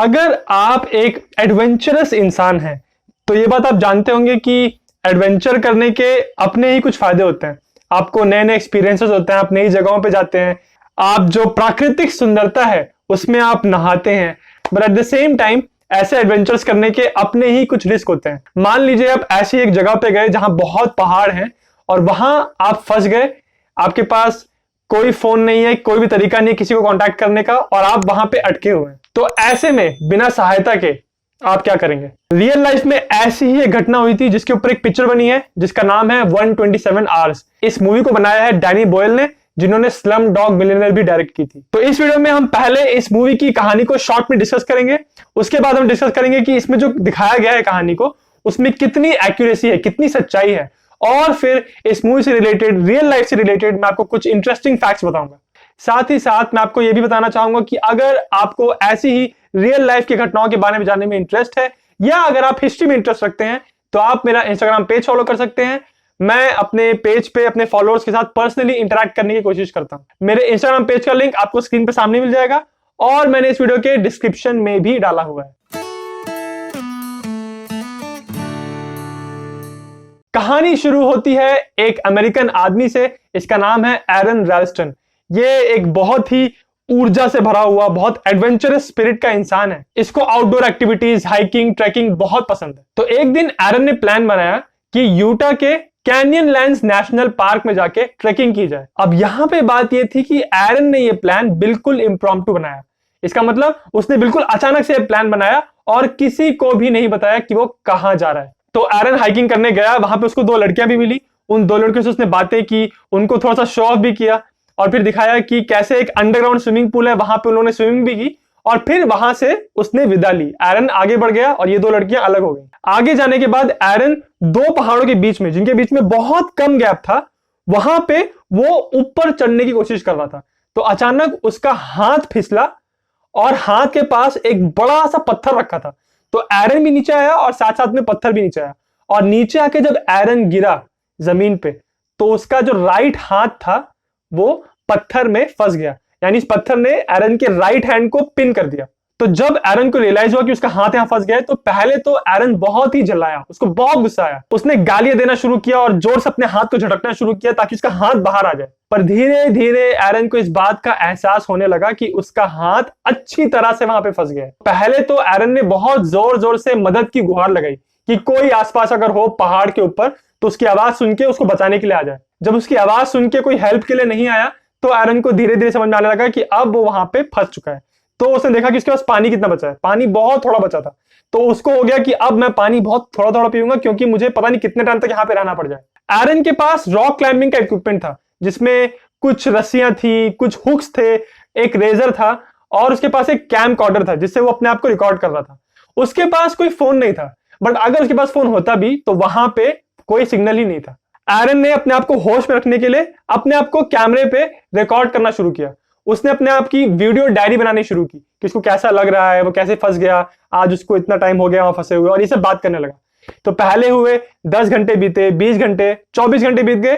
अगर आप एक एडवेंचरस इंसान हैं तो ये बात आप जानते होंगे कि एडवेंचर करने के अपने ही कुछ फायदे होते हैं। आपको नए नए एक्सपीरियंसेस होते हैं, आप नई जगहों पे जाते हैं, आप जो प्राकृतिक सुंदरता है उसमें आप नहाते हैं। But at the same time ऐसे एडवेंचर्स करने के अपने ही कुछ रिस्क होते हैं। मान लीजिए आप ऐसी एक जगह पे गए जहां बहुत पहाड़ हैं और वहां आप फंस गए, आपके पास कोई फोन नहीं है, कोई भी तरीका नहीं है किसी को कांटेक्ट करने का और आप वहां पे अटके हुए हैं। तो ऐसे में बिना सहायता के आप क्या करेंगे? रियल लाइफ में ऐसी ही एक घटना हुई थी जिसके ऊपर एक पिक्चर बनी है जिसका नाम है 127 आवर्स। इस मूवी को बनाया है डैनी बॉयल ने, जिन्होंने स्लम डॉग मिलियनेयर भी डायरेक्ट की थी। तो इस वीडियो में हम पहले इस मूवी की कहानी को शॉर्ट में डिस्कस करेंगे, उसके बाद हम डिस्कस करेंगे कि इसमें जो दिखाया गया है कहानी को उसमें कितनी एक्यूरेसी है, कितनी सच्चाई है, और फिर इस मूवी से रिलेटेड, रियल लाइफ से रिलेटेड मैं आपको कुछ इंटरेस्टिंग फैक्ट्स बताऊंगा। साथ ही साथ मैं आपको यह भी बताना चाहूंगा कि अगर आपको ऐसी ही रियल लाइफ की घटनाओं के बारे में जानने में इंटरेस्ट है या अगर आप हिस्ट्री में इंटरेस्ट रखते हैं तो आप मेरा इंस्टाग्राम पेज फॉलो कर सकते हैं। मैं अपने पेज पे अपने फॉलोअर्स के साथ पर्सनली इंटरैक्ट करने की कोशिश करता हूं। मेरे इंस्टाग्राम पेज का लिंक आपको स्क्रीन पे सामने मिल जाएगा और मैंने इस वीडियो के डिस्क्रिप्शन में भी डाला हुआ है। कहानी शुरू होती है एक अमेरिकन आदमी से, इसका नाम है एरन रैल्स्टन। ये एक बहुत ही ऊर्जा से भरा हुआ, बहुत एडवेंचरस स्पिरिट का इंसान है। इसको आउटडोर एक्टिविटीज, हाइकिंग, ट्रैकिंग बहुत पसंद है। तो एक दिन एरन ने प्लान बनाया कि यूटा के कैनियनलैंड्स नेशनल पार्क में जाके ट्रैकिंग की जाए। अब यहां पे बात यह थी कि एरन ने यह प्लान बिल्कुल इम्प्रॉम्प्टू बनाया। इसका मतलब उसने बिल्कुल अचानक से प्लान बनाया और किसी को भी नहीं बताया कि वो कहां जा रहा है। तो एरन हाइकिंग करने गया, वहां पे उसको दो लड़कियां भी मिली। उन दो लड़कियों से उसने बातें की, उनको थोड़ा सा शो ऑफ भी किया और फिर दिखाया कि कैसे एक अंडरग्राउंड स्विमिंग पूल है, वहां पे उन्होंने स्विमिंग भी की और फिर वहां से उसने विदा ली। एरन आगे बढ़ गया और ये दो लड़कियां अलग हो गई। आगे जाने के बाद एरन दो पहाड़ों के बीच में, जिनके बीच में बहुत कम गैप था, वहां पे वो ऊपर चढ़ने की कोशिश कर रहा था। तो अचानक उसका हाथ फिसला और हाथ के पास एक बड़ा सा पत्थर रखा था। तो एरन भी नीचे आया और साथ साथ में पत्थर भी नीचे आया और नीचे आके जब एरन गिरा जमीन पे तो उसका जो राइट हाथ था वो पत्थर में फंस गया, यानी इस पत्थर ने एरन के राइट हैंड को पिन कर दिया। तो जब एरन को रियलाइज हुआ कि उसका हाथ यहां फंस गया है तो पहले तो एरन बहुत ही जलाया, उसको बहुत गुस्सा आया। उसने गालियां देना शुरू किया और जोर से अपने हाथ को झटकना शुरू किया ताकि उसका हाथ बाहर आ जाए। पर धीरे धीरे एरन को इस बात का एहसास होने लगा कि उसका हाथ अच्छी तरह से वहां पे फंस गया है। पहले तो एरन ने बहुत जोर जोर से मदद की गुहार लगाई कि कोई आसपास अगर हो पहाड़ के ऊपर तो उसकी आवाज सुन के उसको बचाने के लिए आ जाए। जब उसकी आवाज सुन के कोई हेल्प के लिए नहीं आया तो एरन को धीरे धीरे समझ में आने लगा कि अब वो वहां पे फंस चुका है। तो उसने देखा कि उसके पास पानी कितना बचा है, पानी बहुत थोड़ा बचा था। तो उसको हो गया कि अब मैं पानी बहुत थोड़ा थोड़ा पीऊंगा क्योंकि मुझे पता नहीं कितने टाइम तक यहाँ पे रहना पड़ जाए। एरन के पास रॉक क्लाइंबिंग का इक्विपमेंट था जिसमें कुछ रस्सियां थी, कुछ हुक्स थे, एक रेजर था और उसके पास एक कैम कॉर्डर था जिससे वो अपने आप को रिकॉर्ड कर रहा था। उसके पास कोई फोन नहीं था, बट अगर उसके पास फोन होता भी तो वहां पे कोई सिग्नल ही नहीं था। एरन ने अपने आप को होश में रखने के लिए अपने आप को कैमरे पे रिकॉर्ड करना शुरू किया। उसने अपने आप की वीडियो डायरी बनानी शुरू की कि उसको कैसा लग रहा है, वो कैसे फंस गया, आज उसको इतना टाइम हो गया वहां फंसे हुए, और ये सब बात करने लगा। तो पहले हुए 10 घंटे बीते, 20 घंटे, 24 घंटे बीत गए,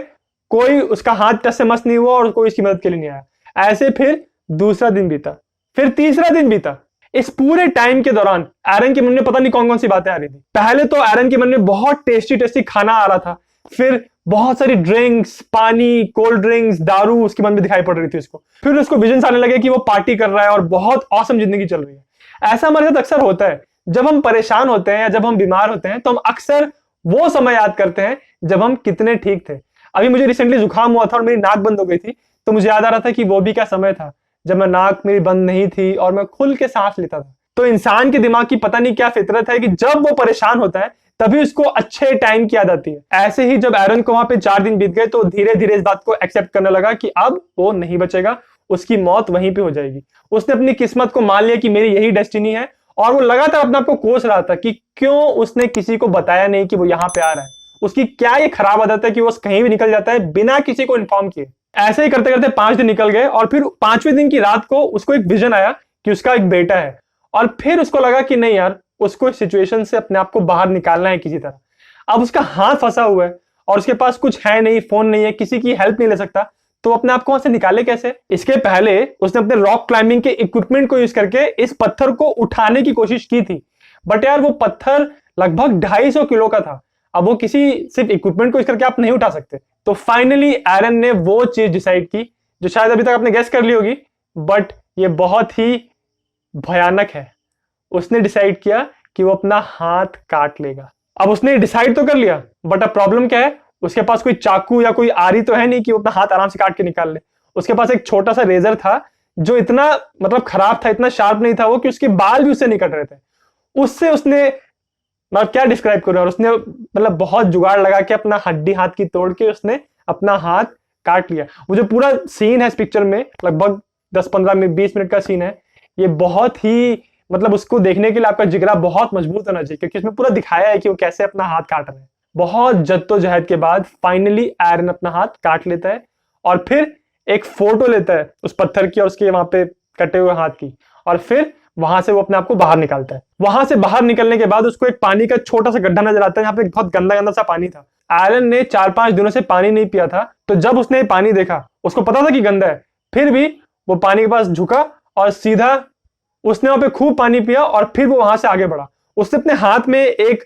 कोई उसका हाथ टस से मस नहीं हुआ और कोई इसकी मदद के लिए नहीं आया। ऐसे फिर दूसरा दिन बीता, फिर तीसरा दिन बीता। इस पूरे टाइम के दौरान एरन के मन में पता नहीं कौन कौन सी बातें आ रही थी। पहले तो एरन के मन में बहुत टेस्टी टेस्टी खाना आ रहा था, फिर बहुत सारी ड्रिंक्स, पानी, कोल्ड ड्रिंक्स, दारू उसके मन में दिखाई पड़ रही थी उसको। फिर उसको विजन्स आने लगे कि वो पार्टी कर रहा है और बहुत औसम जिंदगी चल रही है। ऐसा हमारे साथ अक्सर होता है, जब हम परेशान होते हैं या जब हम बीमार होते हैं तो हम अक्सर वो समय याद करते हैं जब हम कितने ठीक थे। अभी मुझे रिसेंटली जुकाम हुआ था और मेरी नाक बंद हो गई थी, तो मुझे याद आ रहा था कि वो भी क्या समय था जब मैं नाक मेरी बंद नहीं थी और मैं खुल के सांस लेता था। तो इंसान के दिमाग की पता नहीं क्या फितरत है कि जब वो परेशान होता है तभी उसको अच्छे टाइम की याद आती है। ऐसे ही जब एरन को वहां पे 4 दिन बीत गए तो धीरे धीरे इस बात को एक्सेप्ट करने लगा कि अब वो नहीं बचेगा, उसकी मौत वहीं पे हो जाएगी। उसने अपनी किस्मत को मान लिया कि मेरी यही डेस्टिनी है और वो लगातार अपने आप को कोस रहा था कि क्यों उसने किसी को बताया नहीं कि वो यहाँ पे आ रहा है। उसकी क्या ये खराब आदत है कि वो कहीं भी निकल जाता है बिना किसी को इन्फॉर्म किए। ऐसे ही करते करते 5 दिन निकल गए और फिर 5वें दिन की रात को उसको एक विजन आया कि उसका एक बेटा है। और फिर उसको लगा कि नहीं यार, उसको इस सिचुएशन से अपने आप को बाहर निकालना है किसी तरह। अब उसका हाथ फंसा हुआ है और उसके पास कुछ है नहीं, फोन नहीं है, किसी की हेल्प नहीं ले सकता। तो अपने आप को वहां से निकाले कैसे? इसके पहले उसने अपने रॉक क्लाइंबिंग के इक्विपमेंट को यूज करके इस पत्थर को उठाने की कोशिश की थी, बट यार वो पत्थर लगभग 250 किलो का था। अब वो किसी सिर्फ इक्विपमेंट को यूज करके आप नहीं उठा सकते। तो फाइनली एरन ने वो चीज डिसाइड की जो शायद अभी तक आपने गेस कर ली होगी, बट ये बहुत ही भयानक है। उसने डिसाइड किया कि वो अपना हाथ काट लेगा। अब उसने डिसाइड तो कर लिया, बट अब प्रॉब्लम क्या है, उसके पास कोई चाकू या कोई आरी तो है नहीं कि वो अपना हाथ आराम से काट के निकाल ले। उसके पास एक छोटा सा रेजर था जो इतना मतलब खराब था, इतना शार्प नहीं था वो कि उसके बाल भी उससे नहीं कट रहे थे। उससे उसने मतलब क्या डिस्क्राइब करूं, और उसने मतलब बहुत जुगाड़ लगा के अपना हड्डी हाथ की तोड़ के उसने अपना हाथ काट लिया। वो जो पूरा सीन है इस पिक्चर में, लगभग 10-15 मिनट 20 मिनट का सीन है, ये बहुत ही मतलब उसको देखने के लिए आपका जिगरा बहुत मजबूत होना चाहिए, क्योंकि उसमें पूरा दिखाया है कि वो कैसे अपना हाथ काट रहे हैं। बहुत जद्दोजहद के बाद फाइनली एरन अपना हाथ काट लेता है और फिर एक फोटो लेता है उस पत्थर की और उसके वहां पे कटे हुए हाथ की, और फिर वहां से वो अपने आप को बाहर निकालता है। वहां से बाहर निकलने के बाद उसको एक पानी का छोटा सा गड्ढा नजर आता है, यहाँ पे बहुत गंदा गंदा सा पानी था। एरन ने 4-5 दिनों से पानी नहीं पिया था, तो जब उसने पानी देखा, उसको पता था कि गंदा है, फिर भी वो पानी के पास झुका और सीधा उसने वहां पे खूब पानी पिया और फिर वो वहां से आगे बढ़ा। उसने अपने हाथ में एक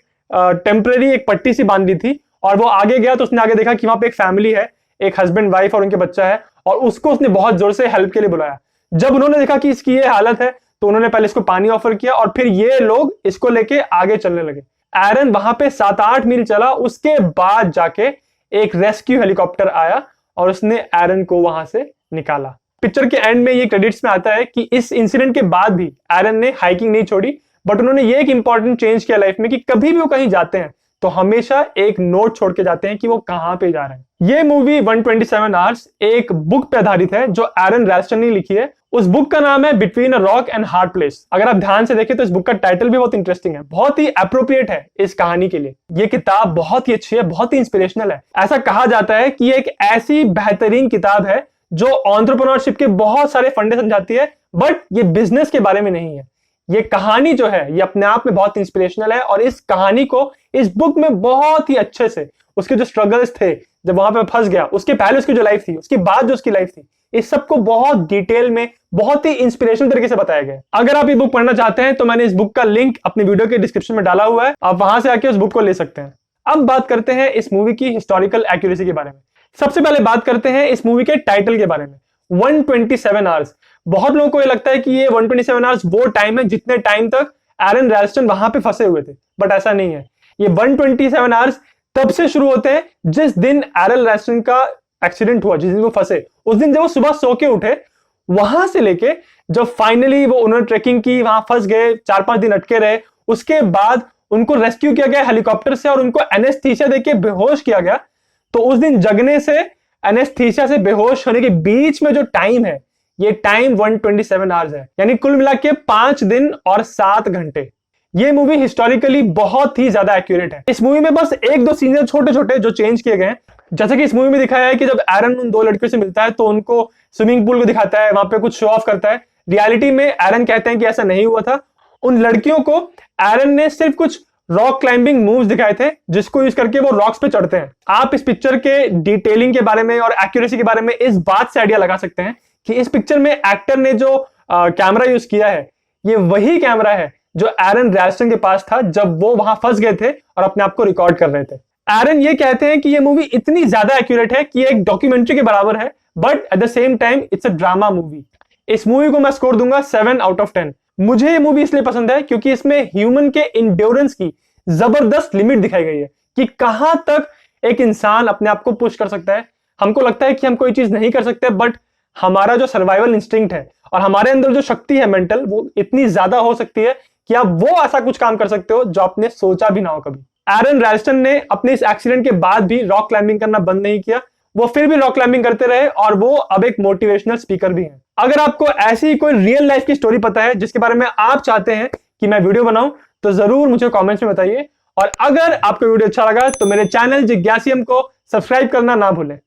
टेम्परेरी एक पट्टी सी बांध दी थी और वो आगे गया तो उसने आगे देखा कि वहां पे एक फैमिली है, एक हस्बैंड वाइफ और उनके बच्चा है, और उसको उसने बहुत जोर से हेल्प के लिए बुलाया। जब उन्होंने देखा कि इसकी ये हालत है तो उन्होंने पहले इसको पानी ऑफर किया और फिर ये लोग इसको लेके आगे चलने लगे। एरन वहां पे 7-8 मील चला, उसके बाद जाके एक रेस्क्यू हेलीकॉप्टर आया और उसने एरन को वहां से निकाला। पिक्चर के एंड में ये क्रेडिट्स में आता है कि इस इंसिडेंट के बाद भी एरन ने हाइकिंग नहीं छोड़ी, बट उन्होंने ये एक इंपॉर्टेंट चेंज किया लाइफ में कि कभी भी वो कहीं जाते हैं तो हमेशा एक नोट छोड़ के जाते हैं कि वो कहां पे जा रहे हैं। ये मूवी 127 आवर्स एक बुक पे आधारित है जो एरन रैल्स्टन ने लिखी है। उस बुक का नाम है between a rock and hard place. अगर आप ध्यान से देखें तो इस बुक का टाइटल भी बहुत इंटरेस्टिंग है, बहुत ही अप्रोप्रिएट है इस कहानी के लिए। ये किताब बहुत ही अच्छी है, बहुत ही इंस्पिरेशनल है। ऐसा कहा जाता है कि एक ऐसी बेहतरीन किताब है जो एंटरप्रेन्योरशिप के बहुत सारे फंडे समझाती है, बट ये बिजनेस के बारे में नहीं है। ये कहानी जो है ये अपने आप में बहुत इंस्पिरेशनल है, और इस कहानी को इस बुक में बहुत ही अच्छे से उसके जो स्ट्रगल्स थे जब वहां पे फंस गया, उसके पहले उसकी जो लाइफ थी, उसके बाद जो उसकी लाइफ थी, इस सबको बहुत डिटेल में बहुत ही इंस्पिरेशनल तरीके से बताया गया है। अगर आप ये बुक पढ़ना चाहते हैं तो मैंने इस बुक का लिंक अपने वीडियो के डिस्क्रिप्शन में डाला हुआ है, आप वहां से आके उस बुक को ले सकते हैं। अब बात करते हैं इस मूवी की हिस्टोरिकल एक्यूरेसी के बारे में। सबसे पहले बात करते हैं इस मूवी के टाइटल के बारे में, 127 आवर्स। बहुत लोगों को ये लगता है कि ये 127 आवर्स वो टाइम है जितने टाइम तक एरन रैल्स्टन वहां पे फंसे हुए थे, बट ऐसा नहीं है। ये 127 आवर्स तब से शुरू होते हैं जिस दिन एरन रैल्स्टन का एक्सीडेंट हुआ, जिस दिन वो फंसे, उस दिन जब वो सुबह सो के उठे, वहां से लेके जब फाइनली वो उन्होंने ट्रेकिंग की, वहां फंस गए, 4-5 दिन अटके रहे, उसके बाद उनको रेस्क्यू किया गया हेलीकॉप्टर से और उनको एनेस्थीसिया देके बेहोश किया गया। तो उस दिन जगने से एनेस्थीसिया से बेहोश होने के बीच में जो टाइम है, ये टाइम 127 आवर्स है, यानी कुल मिला के 5 दिन और 7 घंटे। ये मूवी हिस्टोरिकली बहुत ही ज्यादा एक्यूरेट है। इस मूवी में बस 1-2 सीन छोटे छोटे जो चेंज किए गए हैं, जैसे कि इस मूवी में दिखाया है कि जब एरन उन 2 लड़कियों से मिलता है तो उनको स्विमिंग पूल को दिखाता है, वहां पे कुछ शो ऑफ करता है। रियलिटी में एरन कहते हैं कि ऐसा नहीं हुआ था। उन लड़कियों को एरन ने सिर्फ कुछ रॉक क्लाइंबिंग मूव्स दिखाए थे जिसको यूज करके वो रॉक्स पे चढ़ते हैं। आप इस पिक्चर के डिटेलिंग के बारे में और एक्यूरेसी के बारे में इस बात से आइडिया लगा सकते हैं कि इस पिक्चर में एक्टर ने जो कैमरा यूज किया है, ये वही कैमरा है जो एरन रैल्स्टन के पास था जब वो वहां फंस गए थे और अपने आप को रिकॉर्ड कर रहे थे। एरन ये कहते हैं कि ये मूवी इतनी ज्यादा एक्यूरेट है कि ये एक डॉक्यूमेंट्री के बराबर है, but at the same time it's a drama movie. इस मूवी को मैं स्कोर दूंगा 7 आउट ऑफ 10। मुझे ये मूवी इसलिए पसंद है क्योंकि इसमें ह्यूमन के इंड्योरेंस की जबरदस्त लिमिट दिखाई गई है कि कहां तक एक इंसान अपने आप को पुश कर सकता है। हमको लगता है कि हम कोई चीज नहीं कर सकते, बट हमारा जो सर्वाइवल इंस्टिंक्ट है और हमारे अंदर जो शक्ति है मेंटल, वो इतनी ज्यादा हो सकती है कि आप वो ऐसा कुछ काम कर सकते हो जो आपने सोचा भी ना हो कभी। एरन रैल्स्टन ने अपने इस एक्सीडेंट के बाद भी रॉक क्लाइंबिंग करना बंद नहीं किया, वो फिर भी रॉक क्लाइंबिंग करते रहे और वो अब एक मोटिवेशनल स्पीकर भी हैं। अगर आपको ऐसी कोई रियल लाइफ की स्टोरी पता है जिसके बारे में आप चाहते हैं कि मैं वीडियो बनाऊं, तो जरूर मुझे कमेंट्स में बताइए। और अगर आपको वीडियो अच्छा लगा तो मेरे चैनल जिज्ञासियम को सब्सक्राइब करना ना भूलें।